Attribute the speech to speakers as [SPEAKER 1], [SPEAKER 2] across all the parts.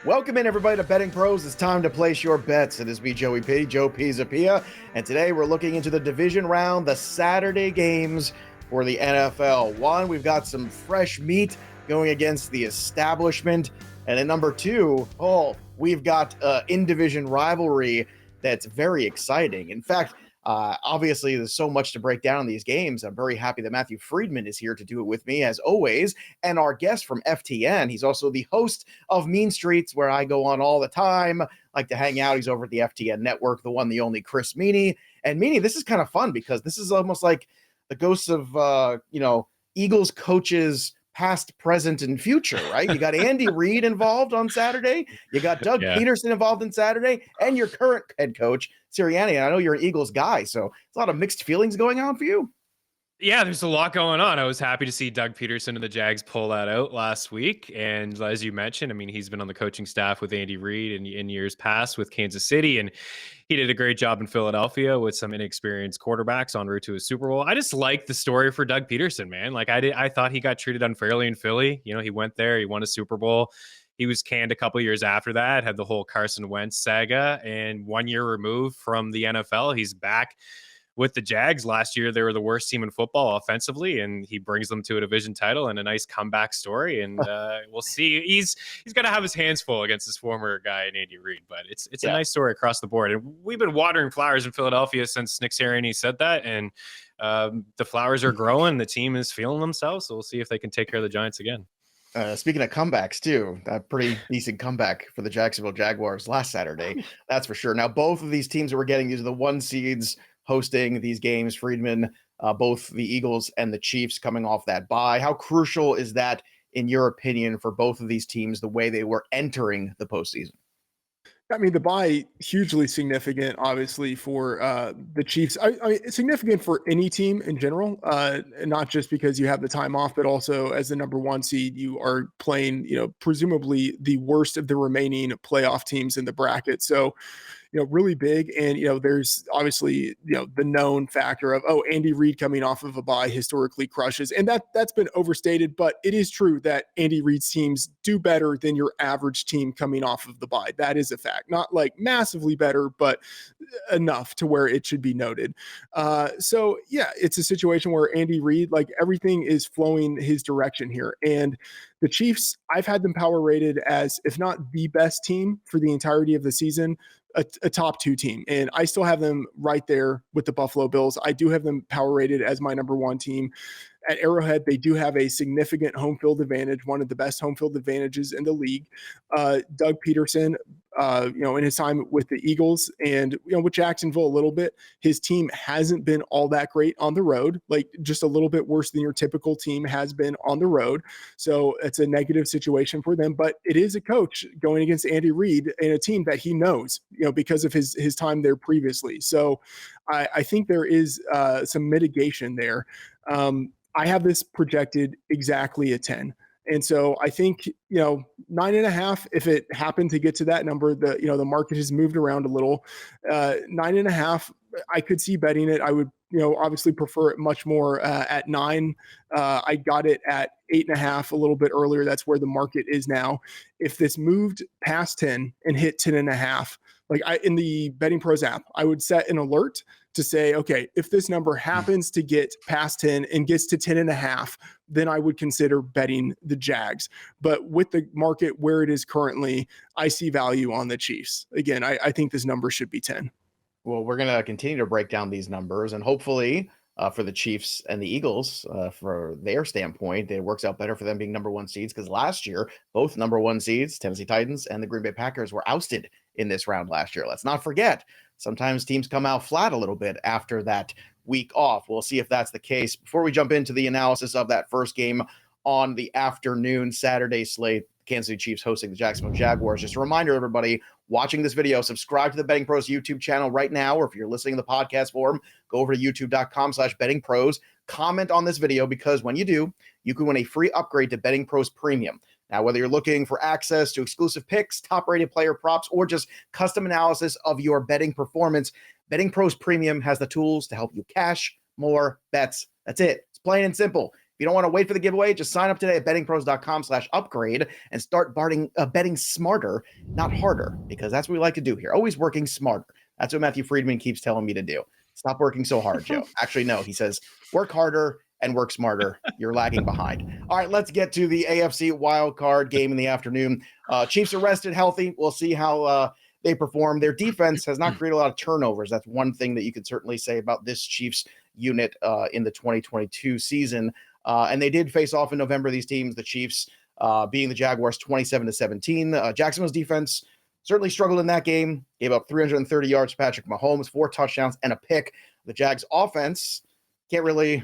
[SPEAKER 1] Welcome in, everybody, to Betting Pros. It's time to place your bets. It is me, Joey P, Joe Pisapia, and today we're looking into the division round, the Saturday games for the NFL. One, we've got some fresh meat going against the establishment, and at number two, we've got in-division rivalry that's very exciting. In fact, obviously, there's so much to break down in these games. I'm very happy that Matt Freedman is here to do it with me, as always. And our guest from FTN, he's also the host of Mean Streets, where I go on all the time, like to hang out. He's over at the FTN network, the one, the only Chris Meaney. And Meaney, this is kind of fun because this is almost like the ghosts of, Eagles coaches past, present, and future, right? You got Andy Reid involved on Saturday. You got Doug Peterson involved on Saturday, and your current head coach, Sirianni. And I know you're an Eagles guy, so it's a lot of mixed feelings going on for you.
[SPEAKER 2] Yeah, there's a lot going on. I was happy to see Doug Peterson and the Jags pull that out last week. And as you mentioned, I mean, he's been on the coaching staff with Andy Reid in years past with Kansas City, and he did a great job in Philadelphia with some inexperienced quarterbacks en route to a Super Bowl. I just like the story for Doug Peterson, man. Like I thought he got treated unfairly in Philly. You know, he went there, he won a Super Bowl. He was canned a couple years after that, had the whole Carson Wentz saga, and 1 year removed from the NFL, he's back with the Jags. Last year, they were the worst team in football offensively, and he brings them to a division title and a nice comeback story. And we'll see. He's got to have his hands full against his former guy in Andy Reid, but it's a nice story across the board. And we've been watering flowers in Philadelphia since Nick Sirianni said that, and the flowers are growing. The team is feeling themselves, so we'll see if they can take care of the Giants again.
[SPEAKER 1] Speaking of comebacks, too, a pretty decent comeback for the Jacksonville Jaguars last Saturday. That's for sure. Now, both of these teams that we're getting, these are the one seeds hosting these games. Freedman, both the Eagles and the Chiefs coming off that bye. How crucial is that, in your opinion, for both of these teams, the way they were entering the postseason?
[SPEAKER 3] I mean, the bye hugely significant, obviously, for the Chiefs. I mean, it's significant for any team in general, not just because you have the time off, but also as the number one seed, you are playing, presumably the worst of the remaining playoff teams in the bracket. So, really big. And, there's obviously, the known factor of, Andy Reid coming off of a bye historically crushes. And that's been overstated, but it is true that Andy Reid's teams do better than your average team coming off of the bye. That is a fact. Not like massively better, but enough to where it should be noted. So yeah, it's a situation where Andy Reid, like everything is flowing his direction here. And the Chiefs, I've had them power rated as, if not the best team for the entirety of the season, a top two team. And I still have them right there with the Buffalo Bills. I do have them power rated as my number one team. At Arrowhead, they do have a significant home field advantage, one of the best home field advantages in the league. Doug Peterson, in his time with the Eagles and, with Jacksonville a little bit, his team hasn't been all that great on the road, like just a little bit worse than your typical team has been on the road. So it's a negative situation for them, but it is a coach going against Andy Reid and a team that he knows, because of his time there previously. So I think there is some mitigation there. I have this projected exactly a 10. And so I think, 9.5, if it happened to get to that number, the market has moved around a little. 9.5, I could see betting it. I would, obviously prefer it much more at 9. I got it at 8.5 a little bit earlier. That's where the market is now. If this moved past 10 and hit 10.5, in the Betting Pros app, I would set an alert to say, okay, if this number happens to get past 10 and gets to 10.5, then I would consider betting the Jags. But with the market where it is currently, I see value on the Chiefs. Again, I think this number should be 10.
[SPEAKER 1] Well, we're going to continue to break down these numbers, and hopefully for the Chiefs and the Eagles, for their standpoint, it works out better for them being number one seeds, because last year, both number one seeds, Tennessee Titans and the Green Bay Packers, were ousted in this round last year. Let's not forget, sometimes teams come out flat a little bit after that week off. We'll see if that's the case. Before we jump into the analysis of that first game on the afternoon Saturday slate, Kansas City Chiefs hosting the Jacksonville Jaguars. Just a reminder, everybody watching this video, subscribe to the Betting Pros YouTube channel right now, or if you're listening to the podcast form, go over to youtube.com/Betting Pros. Comment on this video, because when you do, you can win a free upgrade to Betting Pros Premium. Now, whether you're looking for access to exclusive picks, top-rated player props, or just custom analysis of your betting performance, Betting Pros Premium has the tools to help you cash more bets. That's it. It's plain and simple. you don't want to wait for the giveaway, just sign up today at bettingpros.com/upgrade and start betting smarter, not harder, because that's what we like to do here. Always working smarter. That's what Matthew Freedman keeps telling me to do. Stop working so hard, Joe. Actually, no, he says work harder and work smarter. You're lagging behind. All right, let's get to the AFC wildcard game in the afternoon. Chiefs are rested, healthy. We'll see how they perform. Their defense has not created a lot of turnovers. That's one thing that you could certainly say about this Chiefs unit in the 2022 season. And they did face off in November, these teams, the Chiefs being the Jaguars 27-17. Jacksonville's defense certainly struggled in that game, gave up 330 yards to Patrick Mahomes, 4 touchdowns, and a pick. The Jags offense can't really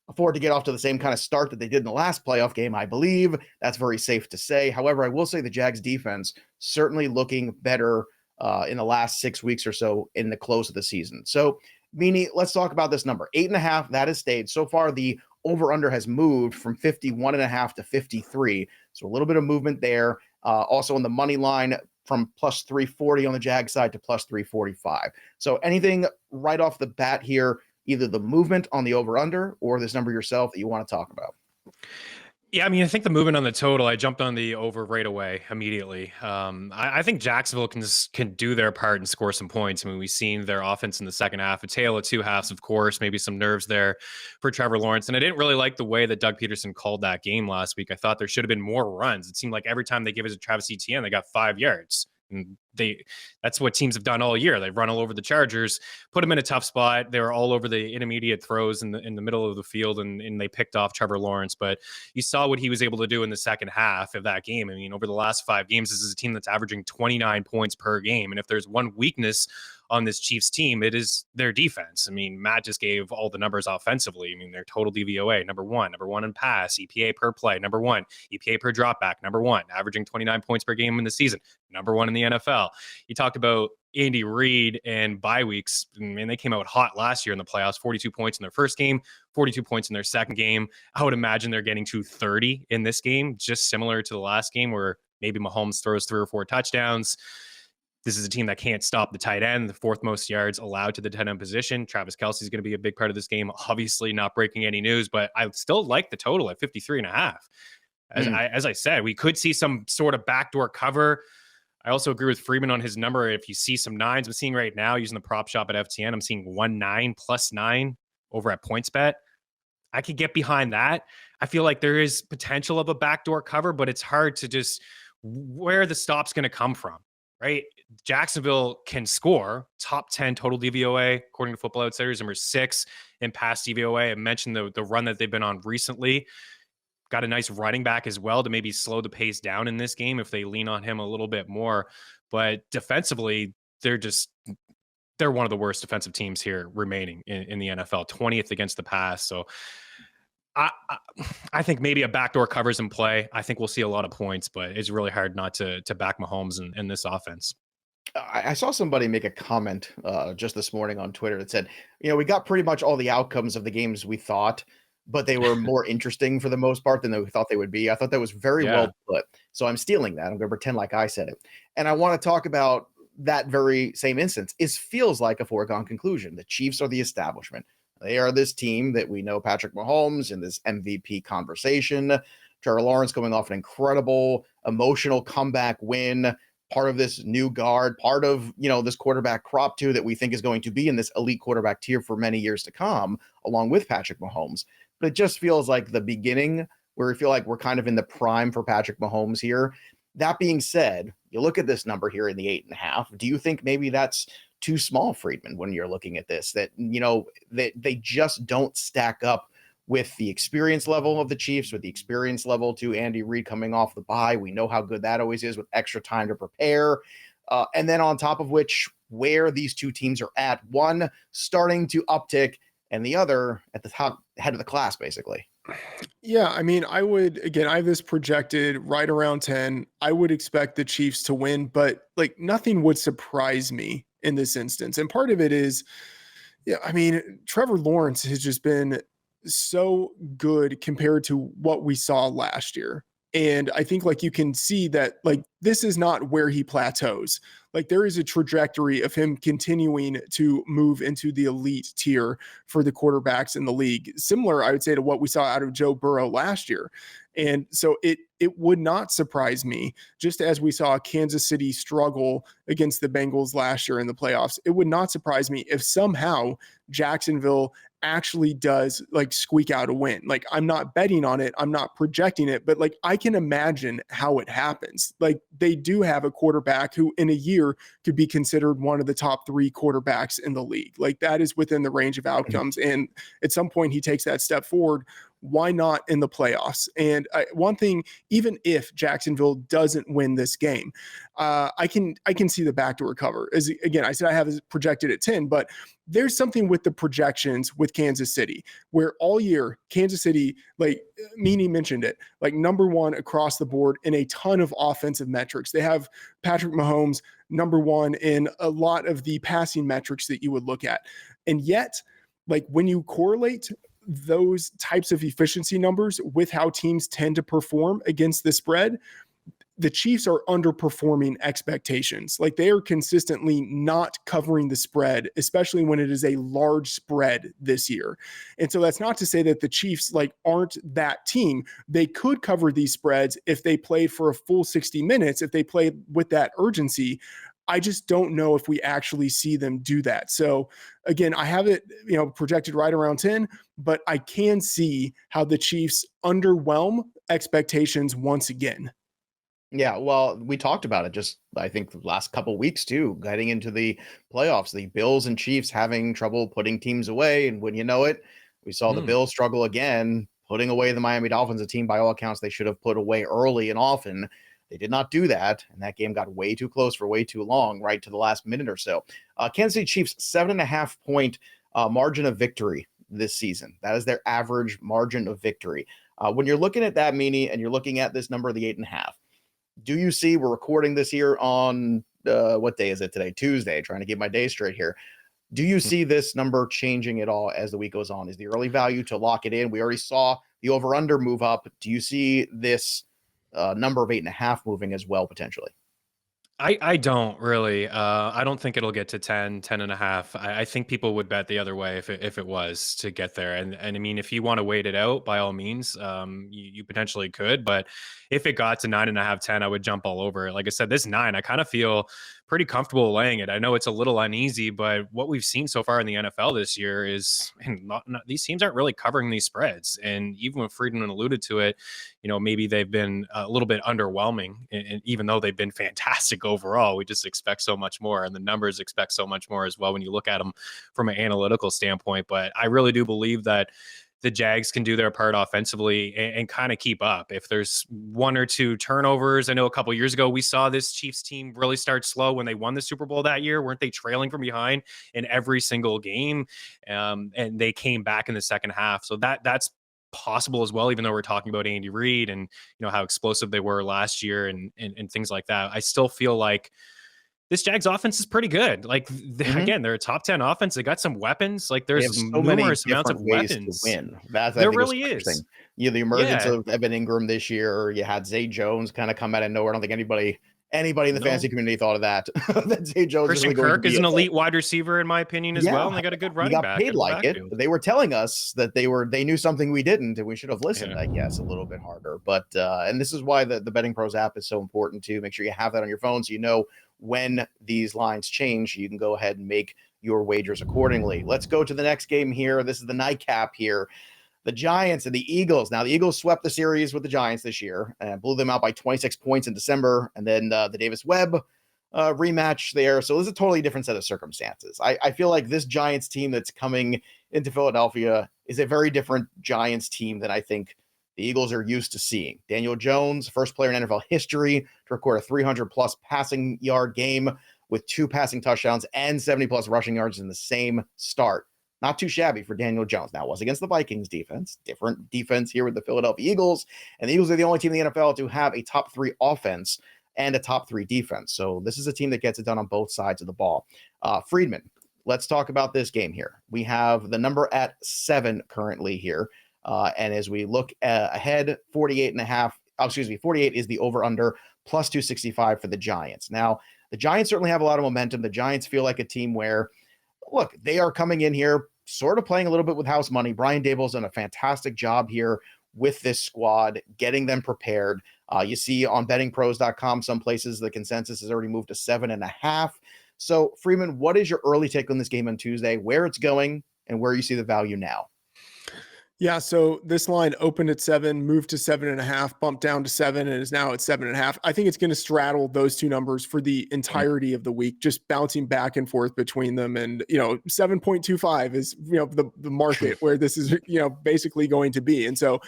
[SPEAKER 1] afford to get off to the same kind of start that they did in the last playoff game, I believe. That's very safe to say. However, I will say the Jags defense certainly looking better in the last 6 weeks or so in the close of the season. So, Meaney, let's talk about this number. 8.5, that has stayed. So far, the over-under has moved from 51.5 to 53. So a little bit of movement there. Also on the money line from plus 340 on the Jag side to plus 345. So anything right off the bat here, either the movement on the over-under or this number yourself that you want to talk about?
[SPEAKER 2] Yeah, I mean, I think the movement on the total, I jumped on the over right away immediately. I think Jacksonville can do their part and score some points. I mean, we've seen their offense in the second half, a tale of two halves, of course, maybe some nerves there for Trevor Lawrence. And I didn't really like the way that Doug Peterson called that game last week. I thought there should have been more runs. It seemed like every time they give it to Travis Etienne, they got 5 yards. And that's what teams have done all year. They've run all over the Chargers, put them in a tough spot. They were all over the intermediate throws in the middle of the field, and they picked off Trevor Lawrence. But you saw what he was able to do in the second half of that game. I mean, over the last 5 games, this is a team that's averaging 29 points per game. And if there's one weakness on this Chiefs team, it is their defense. I mean, Matt just gave all the numbers offensively. I mean, their total DVOA, number one in pass, EPA per play, number 1, EPA per dropback, number 1, averaging 29 points per game in the season, number 1 in the NFL. You talked about Andy Reid and bye weeks. I mean, they came out hot last year in the playoffs, 42 points in their first game, 42 points in their second game. I would imagine they're getting to 30 in this game, just similar to the last game where maybe Mahomes throws 3 or 4 touchdowns. This is a team that can't stop the tight end, the 4th most yards allowed to the tight end position. Travis Kelce is going to be a big part of this game. Obviously not breaking any news, but I still like the total at 53.5. As I said, we could see some sort of backdoor cover. I also agree with Freeman on his number. If you see some 9s, I'm seeing right now using the prop shop at FTN, I'm seeing 1-9 plus 9 over at PointsBet. I could get behind that. I feel like there is potential of a backdoor cover, but it's hard to just where the stop's going to come from. Right? Jacksonville can score, top 10 total DVOA, according to Football Outsiders, number 6 in pass DVOA. I mentioned the run that they've been on recently. Got a nice running back as well to maybe slow the pace down in this game if they lean on him a little bit more. But defensively, they're one of the worst defensive teams here remaining in the NFL, 20th against the pass. So I think maybe a backdoor covers in play. I think we'll see a lot of points, but it's really hard not to back Mahomes in this offense.
[SPEAKER 1] I saw somebody make a comment just this morning on Twitter that said, we got pretty much all the outcomes of the games we thought, but they were more interesting for the most part than we thought they would be. I thought that was very well put. So I'm stealing that. I'm going to pretend like I said it. And I want to talk about that very same instance. It feels like a foregone conclusion. The Chiefs are the establishment. They are this team that we know Patrick Mahomes in this MVP conversation. Trevor Lawrence coming off an incredible emotional comeback win, part of this new guard, part of, this quarterback crop too that we think is going to be in this elite quarterback tier for many years to come, along with Patrick Mahomes. But it just feels like the beginning where we feel like we're kind of in the prime for Patrick Mahomes here. That being said, you look at this number here in the 8.5. Do you think maybe that's too small, Freedman, when you're looking at this, that, that they just don't stack up with the experience level of the Chiefs, with the experience level to Andy Reid coming off the bye? We know how good that always is with extra time to prepare. And then on top of which, where these two teams are at, one starting to uptick and the other at the top head of the class, basically.
[SPEAKER 3] Yeah, I mean, I have this projected right around 10. I would expect the Chiefs to win, but nothing would surprise me in this instance. And part of it is, Trevor Lawrence has just been so good compared to what we saw last year. And I think like you can see that like this is not where he plateaus. Like there is a trajectory of him continuing to move into the elite tier for the quarterbacks in the league. Similar, I would say, to what we saw out of Joe Burrow last year. And so it would not surprise me, just as we saw Kansas City struggle against the Bengals last year in the playoffs, it would not surprise me if somehow Jacksonville actually does like squeak out a win. Like I'm not betting on it, I'm not projecting it, but like I can imagine how it happens. Like they do have a quarterback who in a year could be considered one of the top 3 quarterbacks in the league. Like that is within the range of outcomes. And at some point he takes that step forward. Why not in the playoffs? And one thing, even if Jacksonville doesn't win this game, I can see the backdoor cover. As again, I said I have it projected at 10, but there's something with the projections with Kansas City where all year Kansas City, like Meaney mentioned it, like number 1 across the board in a ton of offensive metrics. They have Patrick Mahomes number 1 in a lot of the passing metrics that you would look at. And yet, like when you correlate those types of efficiency numbers with how teams tend to perform against the spread, the Chiefs are underperforming expectations. Like they are consistently not covering the spread, especially when it is a large spread this year. And so that's not to say that the Chiefs like aren't that team. They could cover these spreads if they played for a full 60 minutes, if they played with that urgency. I just don't know if we actually see them do that. So again, I have it, projected right around 10, but I can see how the Chiefs underwhelm expectations once again.
[SPEAKER 1] Yeah, well, we talked about it just, I think, the last couple of weeks too, heading into the playoffs. The Bills and Chiefs having trouble putting teams away, and when you know it, we saw the Bills struggle again, putting away the Miami Dolphins, a team by all accounts they should have put away early and often. They did not do that, and that game got way too close for way too long, right to the last minute or so. Kansas City Chiefs, 7.5 point margin of victory this season. That is their average margin of victory. When you're looking at that, Meaney, and you're looking at this number, the 8.5, do you see, we're recording this here on, what day is it today? Tuesday, trying to get my day straight here. Do you see this number changing at all as the week goes on? Is the early value to lock it in? We already saw the over-under move up. Do you see this number of 8.5 moving as well, potentially?
[SPEAKER 2] I don't really. I don't think it'll get to 10 and a half. I think people would bet the other way if it was to get there. And I mean, if you want to wait it out, by all means, you potentially could. But if it got to 9.5, 10, I would jump all over it. Like I said, this 9, I kind of feel pretty comfortable laying it. I know it's a little uneasy, but what we've seen so far in the NFL this year is these teams aren't really covering these spreads. And even when Friedman alluded to it, maybe they've been a little bit underwhelming. And even though they've been fantastic overall, we just expect so much more. And the numbers expect so much more as well when you look at them from an analytical standpoint. But I really do believe that the Jags can do their part offensively and kind of keep up. If there's 1 or 2 turnovers, I know a couple of years ago we saw this Chiefs team really start slow when they won the Super Bowl that year. Weren't they trailing from behind in every single game? And they came back in the second half. So that's possible as well, even though we're talking about Andy Reid and how explosive they were last year and things like that. I still feel like this Jags offense is pretty good. Like again, they're a top 10 offense. They got some weapons. Like there's
[SPEAKER 1] so
[SPEAKER 2] numerous
[SPEAKER 1] many
[SPEAKER 2] amounts of
[SPEAKER 1] ways
[SPEAKER 2] weapons
[SPEAKER 1] to win. That's,
[SPEAKER 2] there really is.
[SPEAKER 1] The emergence of Evan Ingram this year. You had Zay Jones kind of come out of nowhere. I don't think anybody in the fantasy community thought of that. That Zay Jones
[SPEAKER 2] Christian
[SPEAKER 1] really
[SPEAKER 2] Kirk is an elite wide receiver in my opinion as well, and they got a good running back.
[SPEAKER 1] He got paid like it. They were telling us that they knew something we didn't, and we should have listened. I guess a little bit harder. But and this is why the Betting Pros app is so important too. Make sure you have that on your phone so you know when these lines change. You can go ahead and make your wagers accordingly. Let's go to the next game here. This is the nightcap here. The Giants and the Eagles. Now, the Eagles swept the series with the Giants this year and blew them out by 26 points in December. And then the Davis Webb rematch there. So this is a totally different set of circumstances. I feel like this Giants team that's coming into Philadelphia is a very different Giants team than I think the Eagles are used to seeing. Daniel Jones, first player in NFL history to record a 300-plus passing yard game with 2 passing touchdowns and 70-plus rushing yards in the same start. Not too shabby for Daniel Jones. Now, it was against the Vikings defense. Different defense here with the Philadelphia Eagles. And the Eagles are the only team in the NFL to have a top 3 offense and a top 3 defense. So this is a team that gets it done on both sides of the ball. Freedman, let's talk about this game here. We have the number at 7 currently here. And as we look ahead, 48.5 48 is the over-under, plus 265 for the Giants. Now, the Giants certainly have a lot of momentum. The Giants feel like a team where, look, they are coming in here sort of playing a little bit with house money. Brian Daboll's done a fantastic job here with this squad, getting them prepared. You see on bettingpros.com, some places the consensus has already moved to 7.5. So, Freeman, what is your early take on this game on Tuesday, where it's going and where you see the value now?
[SPEAKER 3] Yeah, so this line opened at 7, moved to 7.5, bumped down to 7, and is now at 7.5. I think it's going to straddle those two numbers for the entirety of the week, just bouncing back and forth between them. And 7.25 is the market where this is basically going to be. And so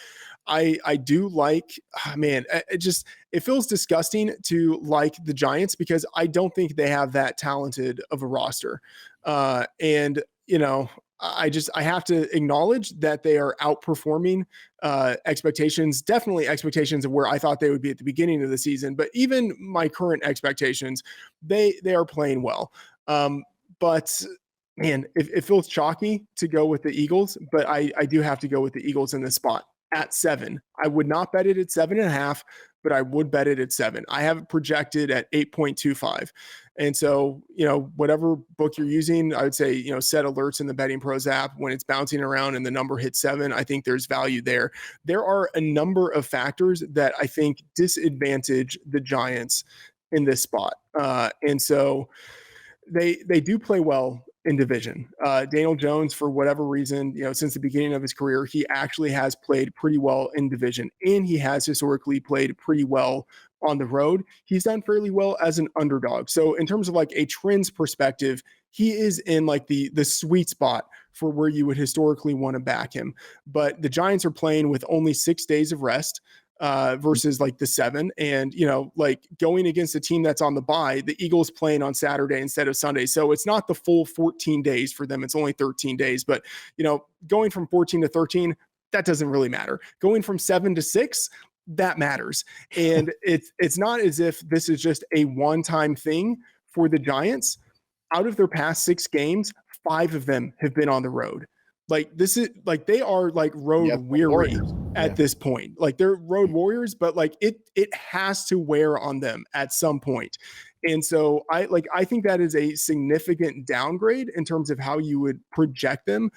[SPEAKER 3] I do like, man, it feels disgusting to like the Giants because I don't think they have that talented of a roster. I have to acknowledge that they are outperforming expectations, definitely expectations of where I thought they would be at the beginning of the season. But even my current expectations, they are playing well. But man, it feels chalky to go with the Eagles, but I do have to go with the Eagles in this spot at 7. I would not bet it at 7.5, but I would bet it at 7. I have it projected at 8.25. And so, whatever book you're using, I would say, set alerts in the Betting Pros app when it's bouncing around and the number hits 7. I think there's value there. There are a number of factors that I think disadvantage the Giants in this spot. And so they do play well in division. Daniel Jones, for whatever reason, since the beginning of his career, he actually has played pretty well in division, and he has historically played pretty well on the road. He's done fairly well as an underdog. So in terms of like a trends perspective, he is in like the sweet spot for where you would historically want to back him. But the Giants are playing with only 6 days of rest versus like the 7. And, like going against a team that's on the bye, the Eagles playing on Saturday instead of Sunday. So it's not the full 14 days for them. It's only 13 days. But, going from 14 to 13, that doesn't really matter. Going from 7 to 6, that matters. And it's not as if this is just a one-time thing for the Giants. Out of their past 6 games, 5 of them have been on the road. Like this is like they are like road weary at this point. Like they're road warriors, but like it has to wear on them at some point. And so I think that is a significant downgrade in terms of how you would project them,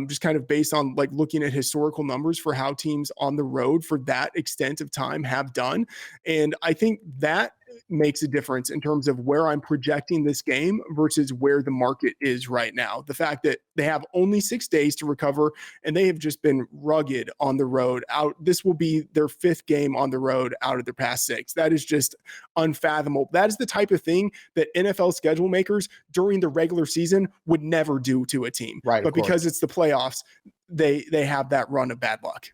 [SPEAKER 3] just kind of based on like looking at historical numbers for how teams on the road for that extent of time have done. And I think that makes a difference in terms of where I'm projecting this game versus where the market is right now. The fact that they have only 6 days to recover and they have just been rugged on the road out. This will be their 5th game on the road out of their past 6. That is just unfathomable. That is the type of thing that NFL schedule makers during the regular season would never do to a team.
[SPEAKER 1] Right.
[SPEAKER 3] But because it's the playoffs, they have that run of bad luck.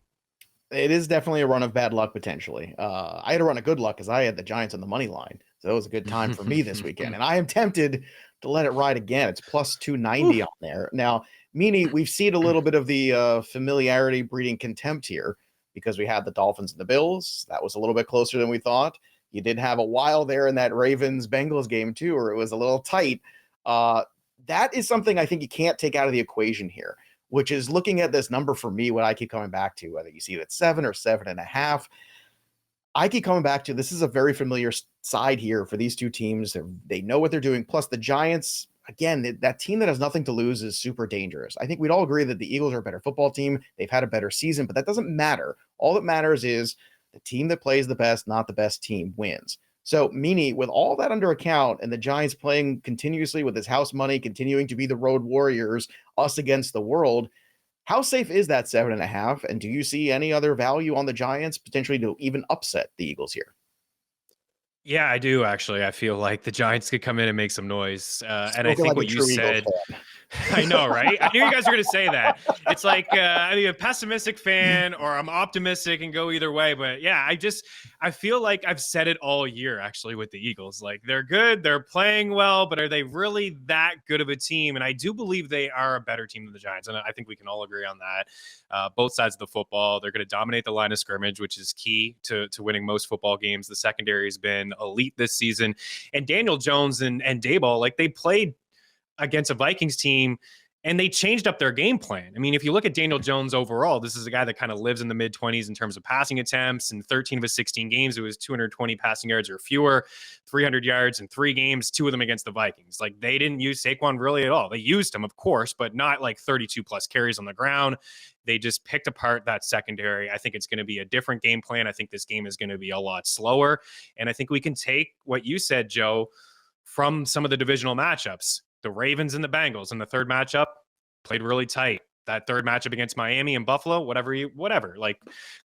[SPEAKER 1] It is definitely a run of bad luck, potentially. I had a run of good luck because I had the Giants on the money line. So it was a good time for me this weekend. And I am tempted to let it ride again. It's plus 290 on there. Now, Meaney, we've seen a little bit of the familiarity breeding contempt here because we had the Dolphins and the Bills. That was a little bit closer than we thought. You did have a while there in that Ravens-Bengals game, too, where it was a little tight. That is something I think you can't take out of the equation here, which is looking at this number for me, what I keep coming back to, whether you see it at 7 or 7.5. I keep coming back to this is a very familiar side here for these two teams. They know what they're doing. Plus the Giants, again, that team that has nothing to lose is super dangerous. I think we'd all agree that the Eagles are a better football team. They've had a better season, but that doesn't matter. All that matters is the team that plays the best, not the best team, wins. So, Meaney, with all that under account and the Giants playing continuously with his house money, continuing to be the road warriors, us against the world, how safe is that 7.5? And do you see any other value on the Giants potentially to even upset the Eagles here?
[SPEAKER 2] Yeah, I do actually. I feel like the Giants could come in and make some noise. And I think like what you said, I know, right? I knew you guys were going to say that. It's like I'm a pessimistic fan or I'm optimistic and go either way. But yeah, I feel like I've said it all year actually with the Eagles. Like they're good, they're playing well, but are they really that good of a team? And I do believe they are a better team than the Giants. And I think we can all agree on that. Both sides of the football, they're going to dominate the line of scrimmage, which is key to winning most football games. The secondary has been elite this season. And Daniel Jones and Daboll, like they played against a Vikings team And they changed up their game plan. I mean, if you look at Daniel Jones overall, this is a guy that kind of lives in the mid-20s in terms of passing attempts. In 13 of his 16 games, it was 220 passing yards or fewer, 300 yards in 3 games, 2 of them against the Vikings. Like, they didn't use Saquon really at all. They used him, of course, but not like 32-plus carries on the ground. They just picked apart that secondary. I think it's going to be a different game plan. I think this game is going to be a lot slower. And I think we can take what you said, Joe, from some of the divisional matchups. The Ravens and the Bengals in the third matchup played really tight. That third matchup against Miami and Buffalo, whatever. Like,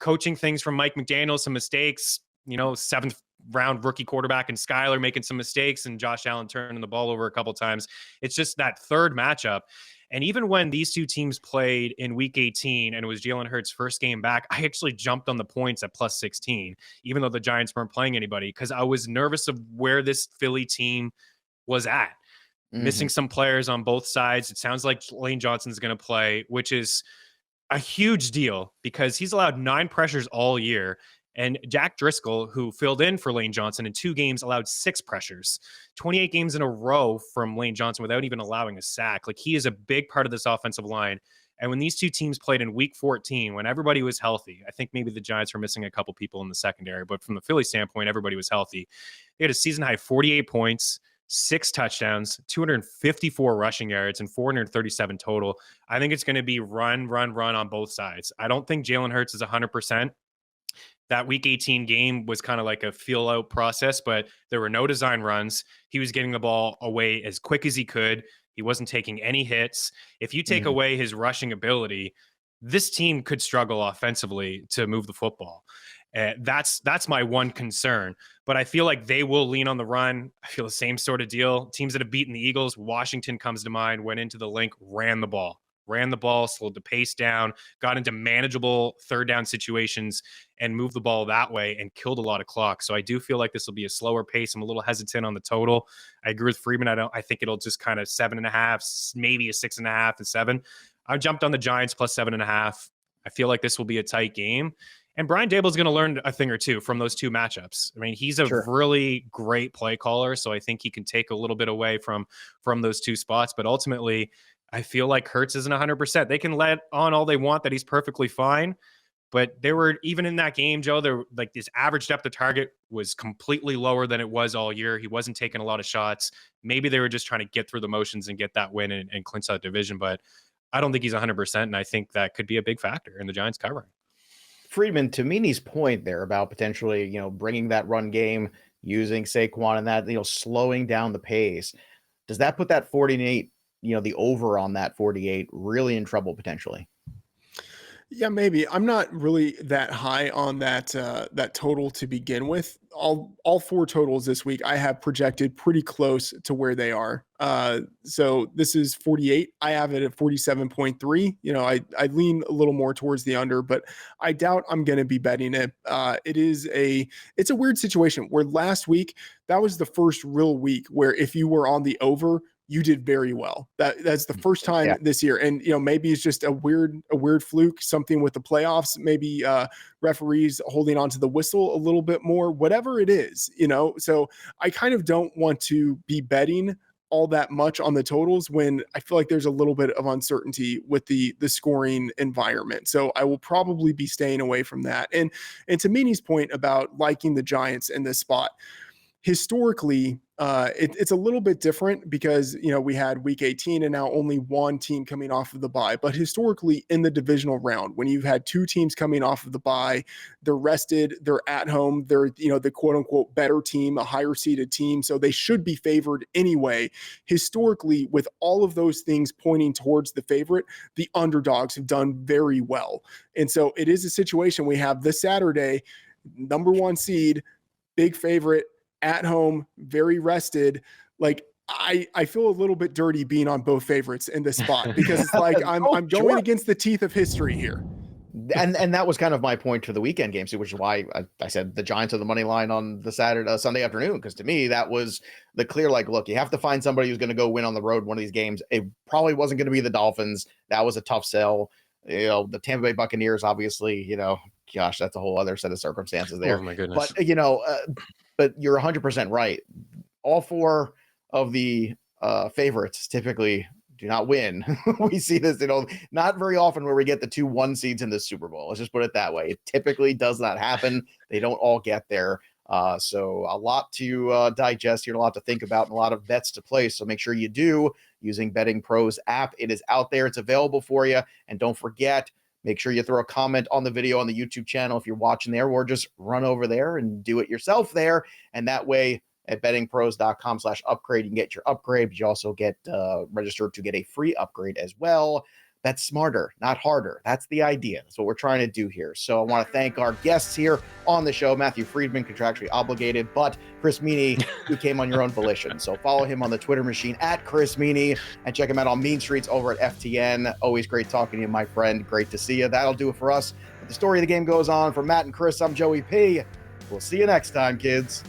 [SPEAKER 2] coaching things from Mike McDaniel, some mistakes, 7th round rookie quarterback and Skyler making some mistakes and Josh Allen turning the ball over a couple times. It's just that third matchup. And even when these two teams played in week 18 and it was Jalen Hurts' first game back, I actually jumped on the points at plus 16, even though the Giants weren't playing anybody, because I was nervous of where this Philly team was at. Missing some players on both sides. It sounds like Lane Johnson's going to play, which is a huge deal because he's allowed 9 pressures all year. And Jack Driscoll, who filled in for Lane Johnson in 2 games, allowed 6 pressures, 28 games in a row from Lane Johnson without even allowing a sack. Like, he is a big part of this offensive line. And when these two teams played in week 14, when everybody was healthy, I think maybe the Giants were missing a couple people in the secondary, but from the Philly standpoint, everybody was healthy. They had a season high 48 points, 6 touchdowns, 254 rushing yards, and 437 total. I think it's going to be run on both sides. I don't think Jalen Hurts is 100%. That week 18 game was kind of like a feel out process, but there were no design runs. He was getting the ball away as quick as he could. He wasn't taking any hits. If you take away his rushing ability, this team could struggle offensively to move the football. That's my one concern. But I feel like they will lean on the run. I feel the same sort of deal. Teams that have beaten the Eagles, Washington comes to mind, went into the link, ran the ball, slowed the pace down, got into manageable third down situations and moved the ball that way and killed a lot of clock. So I do feel like this will be a slower pace. I'm a little hesitant on the total. I agree with Freeman. I think it'll just kind of 7.5, maybe a 6.5 and 7. I jumped on the Giants plus 7.5. I feel like this will be a tight game. And Brian Daboll's going to learn a thing or two from those 2 matchups. I mean, he's a really great play caller, so I think he can take a little bit away from those 2 spots. But ultimately, I feel like Hurts isn't 100%. They can let on all they want that he's perfectly fine. But there were, even in that game, Joe, like this average depth of target was completely lower than it was all year. He wasn't taking a lot of shots. Maybe they were just trying to get through the motions and get that win and clinch that division. But I don't think he's 100%, and I think that could be a big factor in the Giants covering.
[SPEAKER 1] Friedman, to Meaney's point there about potentially, bringing that run game, using Saquon and that, slowing down the pace, does that put that 48, the over on that 48 really in trouble potentially?
[SPEAKER 3] Yeah, maybe. I'm not really that high on that total to begin with. All 4 totals this week I have projected pretty close to where they are. So this is 48. I have it at 47.3. I lean a little more towards the under, but I doubt I'm going to be betting it. It's a weird situation where last week that was the first real week where if you were on the over, you did very well. That's the first time this year. And, maybe it's just a weird fluke, something with the playoffs, maybe referees holding onto the whistle a little bit more, whatever it is, so I kind of don't want to be betting all that much on the totals when I feel like there's a little bit of uncertainty with the scoring environment. So I will probably be staying away from that. And to Meaney's point about liking the Giants in this spot, historically, it's a little bit different because, we had week 18 and now only 1 team coming off of the bye. But historically in the divisional round, when you've had 2 teams coming off of the bye, they're rested, they're at home, they're, the quote unquote better team, a higher seeded team. So they should be favored anyway. Historically, with all of those things pointing towards the favorite, the underdogs have done very well. And so it is a situation we have this Saturday, number 1 seed, big favorite, at home, very rested. Like I feel a little bit dirty being on both favorites in this spot because it's like I'm going against the teeth of history here.
[SPEAKER 1] And that was kind of my point for the weekend games, which is why I said the Giants are the money line on the Sunday afternoon, because to me that was the clear, like, look, you have to find somebody who's going to go win on the road one of these games. It probably wasn't going to be the Dolphins. That was a tough sell. The Tampa Bay Buccaneers, obviously, gosh, that's a whole other set of circumstances there.
[SPEAKER 2] Oh my goodness.
[SPEAKER 1] But but you're 100% right. All 4 of the favorites typically do not win. We see this, not very often where we get the 2 1 seeds in the Super Bowl. Let's just put it that way. It typically does not happen. They don't all get there. So a lot to digest here, a lot to think about, and a lot of bets to place. So make sure you do using Betting Pros app. It is out there. It's available for you. And don't forget, make sure you throw a comment on the video on the YouTube channel if you're watching there, or just run over there and do it yourself there. And that way at bettingpros.com/upgrade, you can get your upgrade, but you also get registered to get a free upgrade as well. That's smarter, not harder. That's the idea. That's what we're trying to do here. So I want to thank our guests here on the show. Matthew Freedman, contractually obligated, but Chris Meaney, who came on your own volition. So follow him on the Twitter machine at Chris Meaney, and check him out on Mean Streets over at FTN. Always great talking to you, my friend. Great to see you. That'll do it for us. But the story of the game goes on. For Matt and Chris, I'm Joey P. We'll see you next time, kids.